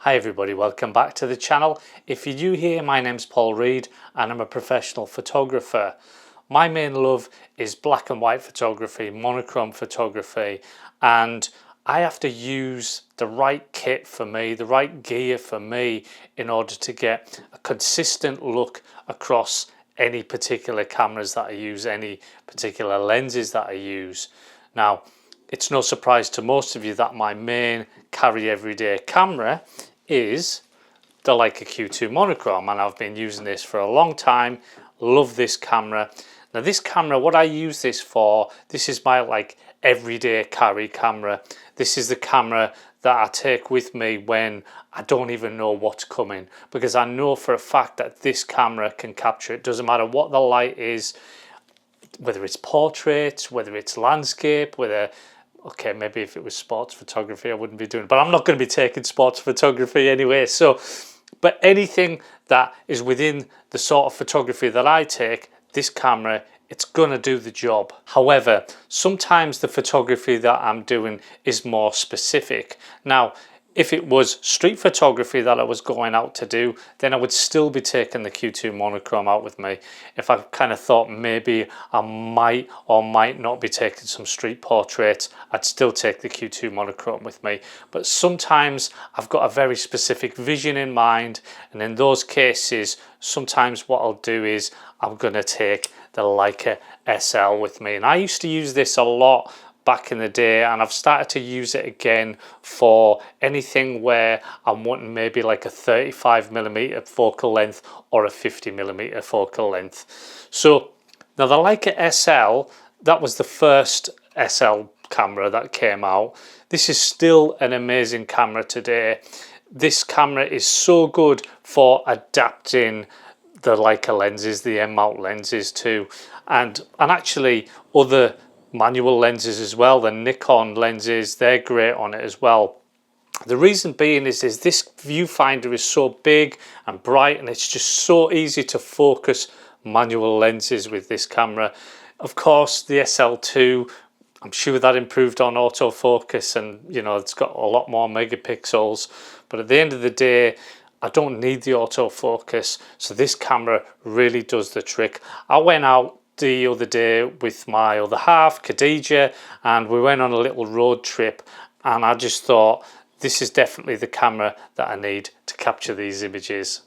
Hi everybody, welcome back to the channel. If you're new here, my name's Paul Reed and I'm a professional photographer. My main love is black and white photography, monochrome photography, and I have to use the right kit for me, the right gear for me in order to get a consistent look across any particular cameras that I use, any particular lenses that I use. Now, it's no surprise to most of you that my main carry everyday camera is the Leica Q2 Monochrom, and I've been using this for a long time. Love this camera. Now this camera, what I use this for, this is my everyday carry camera. This is the camera that I take with me when I don't even know what's coming, because I know for a fact that this camera can capture it. Doesn't matter what the light is, whether it's portraits, whether it's landscape, whether, okay, maybe if it was sports photography I wouldn't be doing it, but I'm not going to be taking sports photography anyway. So, but anything that is within the sort of photography that I take, this camera, it's going to do the job. However, sometimes the photography that I'm doing is more specific. Now, if it was street photography that I was going out to do, then I would still be taking the Q2 Monochrom out with me. If I kind of thought maybe I might or might not be taking some street portraits, I'd still take the Q2 Monochrom with me. But sometimes I've got a very specific vision in mind, and in those cases, sometimes what I'll do is I'm going to take the Leica SL with me. And I used to use this a lot back in the day, and I've started to use it again for anything where I'm wanting maybe like a 35mm focal length or a 50mm focal length. So now the Leica SL, that was the first SL camera that came out. This is still an amazing camera today. This camera is so good for adapting the Leica lenses, the M mount lenses too, and actually other manual lenses as well. The Nikon lenses, they're great on it as well. The reason being is this viewfinder is so big and bright, and it's just so easy to focus manual lenses with this camera. Of course, the SL2, I'm sure that improved on autofocus, and you know, it's got a lot more megapixels, but at the end of the day, I don't need the autofocus, so this camera really does the trick. I went out the other day with my other half, Khadija, and we went on a little road trip, and I just thought this is definitely the camera that I need to capture these images.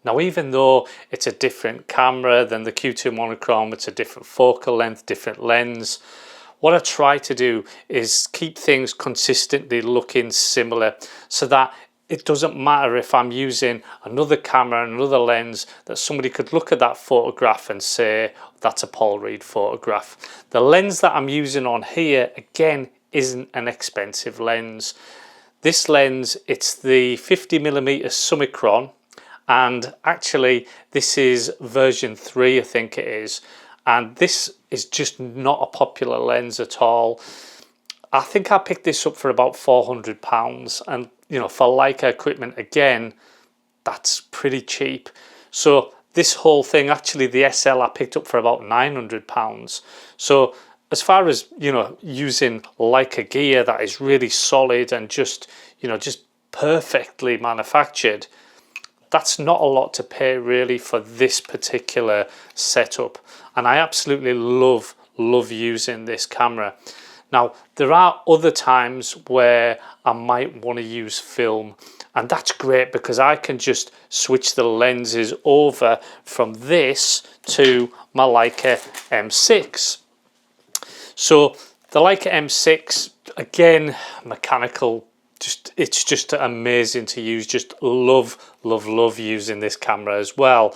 Now, even though it's a different camera than the Q2 Monochrom, it's a different focal length, different lens, what I try to do is keep things consistently looking similar, so that it doesn't matter if I'm using another camera, another lens, that somebody could look at that photograph and say, that's a Paul Reed photograph. The lens that I'm using on here, again, isn't an expensive lens. This lens, it's the 50mm Summicron, and actually this is version 3, I think it is, and this is just not a popular lens at all. I think I picked this up for about £400, and you know, for Leica equipment, again, that's pretty cheap. So this whole thing, actually the SL I picked up for about £900. So as far as, you know, using Leica gear that is really solid and just, you know, just perfectly manufactured, that's not a lot to pay really for this particular setup, and I absolutely love using this camera. Now, there are other times where I might want to use film, and that's great because I can just switch the lenses over from this to my Leica M6. So the Leica M6, again, mechanical, it's just amazing to use. Just love using this camera as well.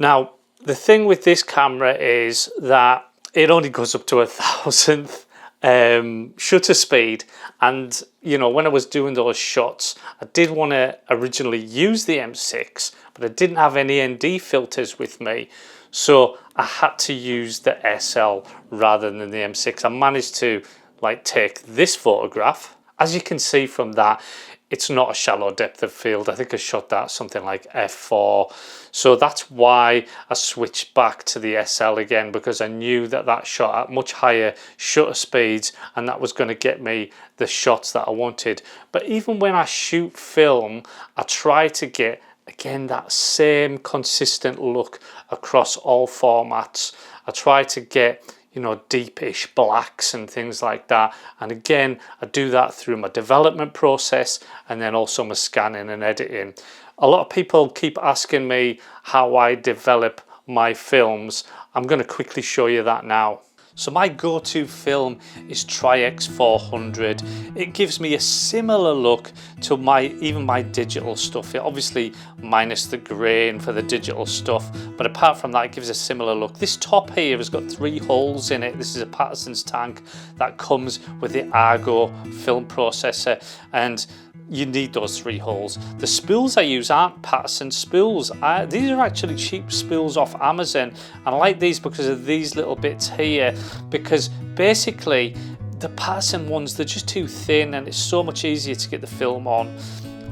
Now, the thing with this camera is that it only goes up to 1,000th, shutter speed. And you know, when I was doing those shots, I did want to originally use the M6, but I didn't have any ND filters with me, so I had to use the SL rather than the M6. I managed to like take this photograph. As you can see from that, it's not a shallow depth of field. I think I shot that something like f4. So that's why I switched back to the SL again, because I knew that that shot at much higher shutter speeds and that was going to get me the shots that I wanted. But even when I shoot film, I try to get, again, that same consistent look across all formats. I try to get, you know, deepish blacks and things like that. And again, I do that through my development process and then also my scanning and editing. A lot of people keep asking me how I develop my films. I'm going to quickly show you that now. So my go-to film is Tri-X 400. It gives me a similar look to even my digital stuff. It obviously minus the grain for the digital stuff, but apart from that, it gives a similar look. This top here has got 3 holes in it. This is a Patterson's tank that comes with the Argo film processor, and you need those 3 holes. The spools I use aren't Patterson spools. These are actually cheap spools off Amazon, and I like these because of these little bits here, because basically the Patterson ones, they're just too thin and it's so much easier to get the film on.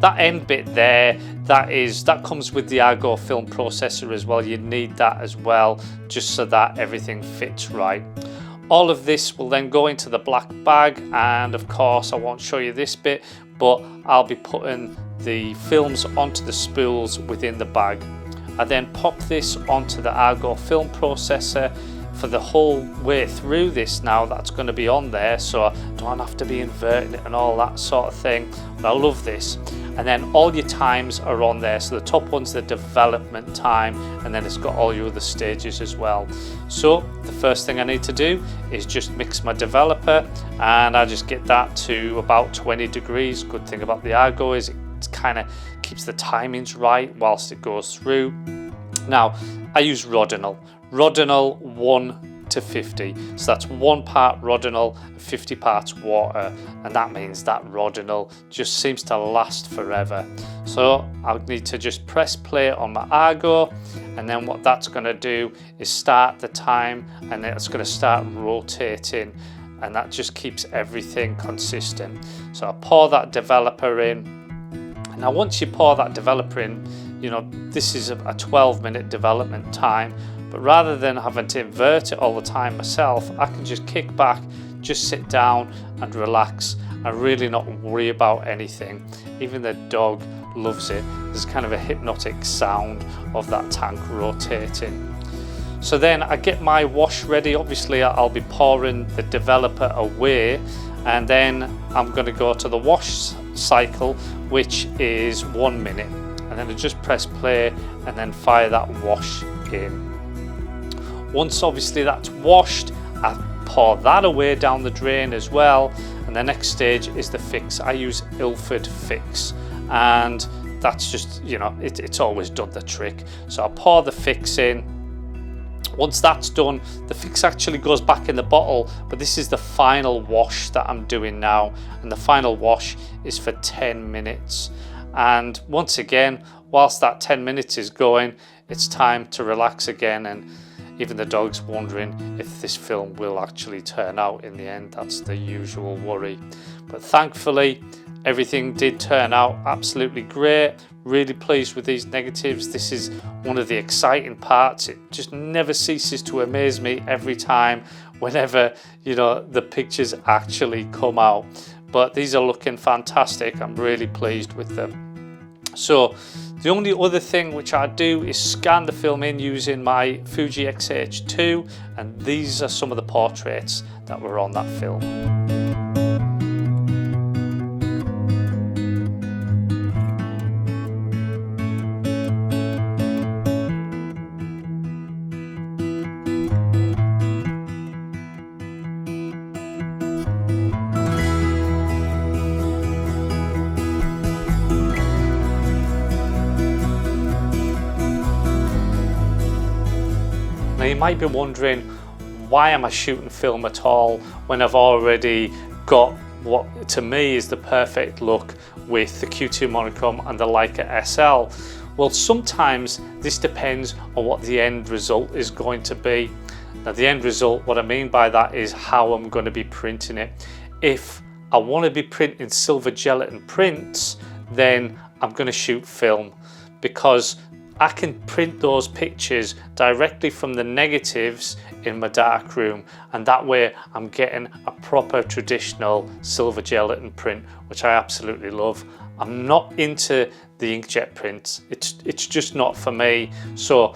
That end bit there, that comes with the Argo film processor as well. You need that as well, just so that everything fits right. All of this will then go into the black bag, and of course I won't show you this bit, but I'll be putting the films onto the spools within the bag. I then pop this onto the Argo film processor for the whole way through this. Now that's going to be on there, so I don't have to be inverting it and all that sort of thing, but I love this. And then all your times are on there. So the top one's the development time, and then it's got all your other stages as well. So the first thing I need to do is just mix my developer, and I just get that to about 20 degrees. Good thing about the Argo is it kind of keeps the timings right whilst it goes through. Now I use Rodinal 1 to 50, so that's 1 part Rodinal and 50 parts water, and that means that Rodinal just seems to last forever. So I'll need to just press play on my Argo, and then what that's going to do is start the time, and then it's going to start rotating, and that just keeps everything consistent. So I pour that developer in. Now once you pour that developer in, you know, this is a 12-minute development time, but rather than having to invert it all the time myself, I can just kick back, just sit down and relax and really not worry about anything. Even the dog loves it. There's kind of a hypnotic sound of that tank rotating. So then I get my wash ready. Obviously I'll be pouring the developer away, and then I'm going to go to the wash cycle, which is 1 minute, and then I just press play and then fire that wash in. Once obviously that's washed, I pour that away down the drain as well, and the next stage is the fix. I use Ilford Fix, and that's just, you know, it's always done the trick. So I pour the fix in. Once that's done, the fix actually goes back in the bottle, but this is the final wash that I'm doing now, and the final wash is for 10 minutes. And once again, whilst that 10 minutes is going, it's time to relax again, and even the dog's wondering if this film will actually turn out in the end. That's the usual worry. But thankfully, everything did turn out absolutely great. Really pleased with these negatives. This is one of the exciting parts. It just never ceases to amaze me every time, whenever, you know, the pictures actually come out. But these are looking fantastic. I'm really pleased with them. So the only other thing which I do is scan the film in using my Fuji X-H2, and these are some of the portraits that were on that film. Now you might be wondering, why am I shooting film at all when I've already got what to me is the perfect look with the Q2 Monochrom and the Leica SL? Well, sometimes this depends on what the end result is going to be. Now the end result, what I mean by that is how I'm going to be printing it. If I want to be printing silver gelatin prints, then I'm going to shoot film, because I can print those pictures directly from the negatives in my darkroom, and that way I'm getting a proper traditional silver gelatin print, which I absolutely love. I'm not into the inkjet prints, it's just not for me. So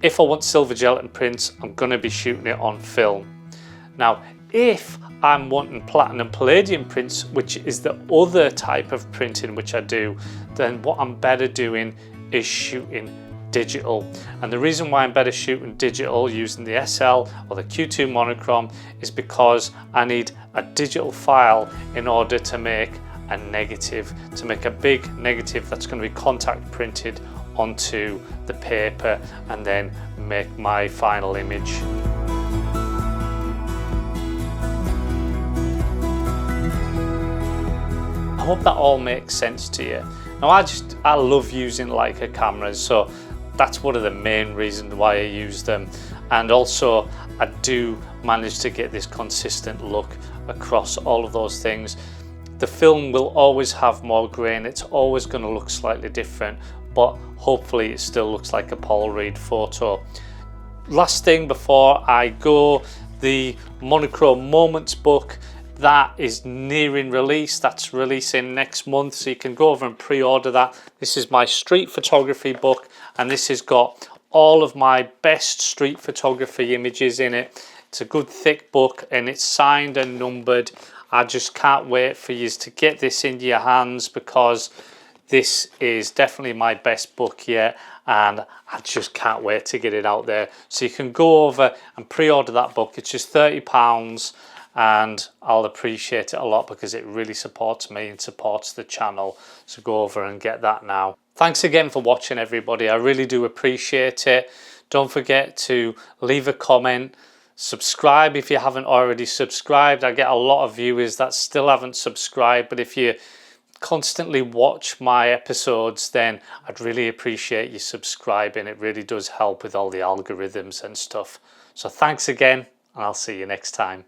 if I want silver gelatin prints, I'm going to be shooting it on film. Now if I'm wanting platinum palladium prints, which is the other type of printing which I do, then what I'm better doing is shooting digital. And the reason why I'm better shooting digital using the SL or the Q2 Monochrom is because I need a digital file in order to make a negative, to make a big negative that's going to be contact printed onto the paper and then make my final image. I hope that all makes sense to you. Now I love using Leica cameras, so that's one of the main reasons why I use them, and also I do manage to get this consistent look across all of those things. The film will always have more grain, it's always going to look slightly different, but hopefully it still looks like a Paul Reed photo. Last thing before I go, the Monochrome Moments book, that is nearing release. That's releasing next month, so you can go over and pre-order that. This is my street photography book, and this has got all of my best street photography images in it. It's a good thick book and it's signed and numbered. I just can't wait for you to get this into your hands, because this is definitely my best book yet, and I just can't wait to get it out there. So you can go over and pre-order that book. It's just £30, and I'll appreciate it a lot because it really supports me and supports the channel. So go over and get that now. Thanks again for watching, everybody. I really do appreciate it. Don't forget to leave a comment, subscribe if you haven't already subscribed. I get a lot of viewers that still haven't subscribed, but if you constantly watch my episodes, then I'd really appreciate you subscribing. It really does help with all the algorithms and stuff. So thanks again, and I'll see you next time.